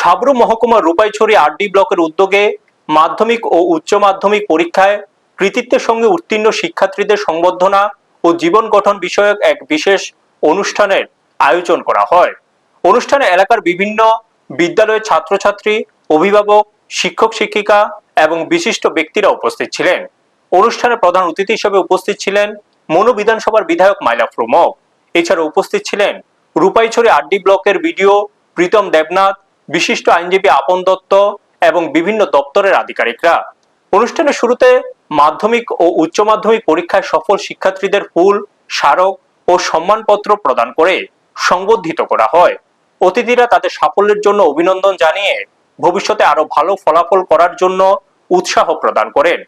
হাবড়া মহকুমা রূপাইছড়ি আরডি ব্লকের উদ্যোগে মাধ্যমিক ও উচ্চ মাধ্যমিক পরীক্ষায় কৃতিত্বের সঙ্গে উত্তীর্ণ শিক্ষার্থীদের সংবর্ধনা ও জীবন গঠন বিষয়ক এক বিশেষ অনুষ্ঠানের আয়োজন করা হয়। অনুষ্ঠানে এলাকার বিভিন্ন বিদ্যালয়ের ছাত্রছাত্রী, অভিভাবক, শিক্ষক শিক্ষিকা এবং বিশিষ্ট ব্যক্তিরা উপস্থিত ছিলেন। অনুষ্ঠানে প্রধান অতিথি হিসেবে উপস্থিত ছিলেন মনু বিধানসভার বিধায়ক মাইলা প্রমুখ। এছাড়া উপস্থিত ছিলেন রূপাইছড়ি আরডি ব্লকের বিডিও প্রীতম দেবনাথ, বিশিষ্ট আইনজীবী আপন দত্ত এবং বিভিন্ন দপ্তরের আধিকারিকরা। অনুষ্ঠানের শুরুতে মাধ্যমিক ও উচ্চ মাধ্যমিক পরীক্ষায় সফল শিক্ষার্থীদের ফুল, স্মারক ও সম্মানপত্র প্রদান করে সংবর্ধিত করা হয়। অতিথিরা তাদের সাফল্যের জন্য অভিনন্দন জানিয়ে ভবিষ্যতে আরো ভালো ফলাফল করার জন্য উৎসাহ প্রদান করেন।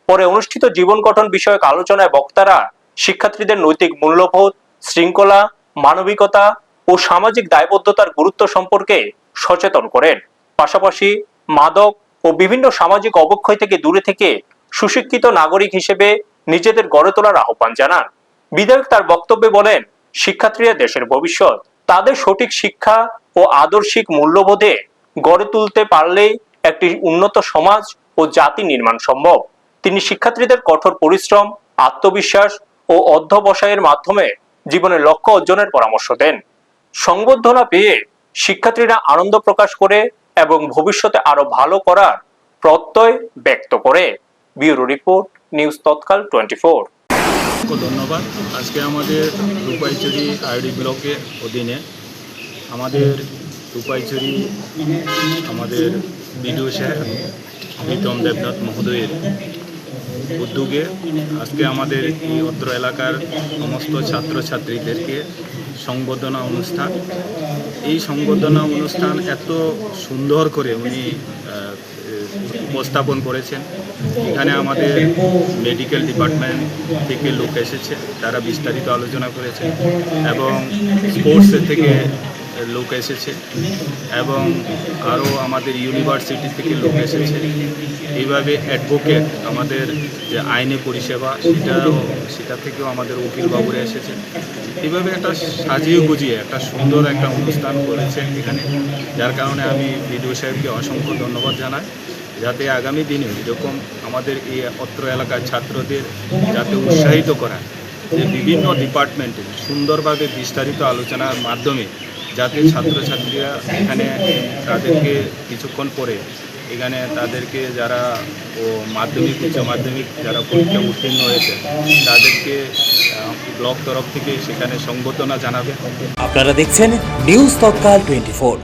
পরে অনুষ্ঠিত জীবন গঠন বিষয়ক আলোচনায় বক্তারা শিক্ষার্থীদের নৈতিক মূল্যবোধ, শৃঙ্খলা, মানবিকতা ও সামাজিক দায়বদ্ধতার গুরুত্ব সম্পর্কে সচেতন করেন। পাশাপাশি মাদক ও বিভিন্ন সামাজিক অবক্ষয় থেকে দূরে থেকে সুশিক্ষিত নাগরিক হিসেবে নিজেদের গড়ে তোলার আহ্বান জানান। বিধায়ক তার বক্তব্যে বলেন, শিক্ষার্থীরা দেশের ভবিষ্যৎ। তাদের সঠিক শিক্ষা ও আদর্শিক মূল্যবোধে গড়ে তুলতে পারলেই একটি উন্নত সমাজ ও জাতি নির্মাণ সম্ভব। তিনি শিক্ষার্থীদের কঠোর পরিশ্রম, আত্মবিশ্বাস ও অধ্যবসায়ের মাধ্যমে জীবনের লক্ষ্য অর্জনের পরামর্শ দেন। সংবর্ধনা পেয়ে শিক্ষার্থীরা আনন্দ প্রকাশ করে এবং ভবিষ্যতে আরো ভালো করার প্রত্যয় ব্যক্ত করে। ব্যুরো রিপোর্ট, নিউজ তৎকাল 24। ধন্যবাদ। আজকে আমাদের রূপাইছড়ি আরডি ব্লকের অধীনে আমাদের রূপাইছড়ি আমাদের বিডিও সাহেব প্রীতম দেবনাথ মহোদয়ের উদ্যোগে আজকে আমাদের এই অত্র এলাকার সমস্ত ছাত্রছাত্রীদেরকে সংবর্ধনা অনুষ্ঠান। এই সংবর্ধনা অনুষ্ঠান এত সুন্দর করে উনি উপস্থাপন করেছেন। এখানে আমাদের মেডিকেল ডিপার্টমেন্ট থেকে লোক এসেছে, তারা বিস্তারিত আলোচনা করেছে এবং স্পোর্টসের থেকে লোক এসেছে এবং আরও আমাদের ইউনিভার্সিটি থেকে লোক এসেছে। এইভাবে অ্যাডভোকেট, আমাদের যে আইনি পরিষেবা সেটা থেকেও আমাদের উকিলবাবুরা এসেছে। এইভাবে একটা সাজিয়ে গুজিয়ে একটা সুন্দর একটা অনুষ্ঠান করেছেন এখানে, যার কারণে আমি বিডিও সাহেবকে অসংখ্য ধন্যবাদ জানাই। যাতে আগামী দিনে এরকম আমাদের এই অত্র এলাকার ছাত্রদের যাতে উৎসাহিত করা, যে বিভিন্ন ডিপার্টমেন্টে সুন্দরভাবে বিস্তারিত আলোচনার মাধ্যমে যাতে ছাত্রছাত্রীরা এখানে তাদেরকে কিছুক্ষণ পরে এখানে তাদেরকে যারা মাধ্যমিক, উচ্চ মাধ্যমিক যারা পরীক্ষা উত্তীর্ণ হয়েছে তাদেরকে ব্লক তরফ থেকে সেখানে সংবর্ধনা জানাবে। আপনারা দেখছেন নিউজ তৎকাল 24।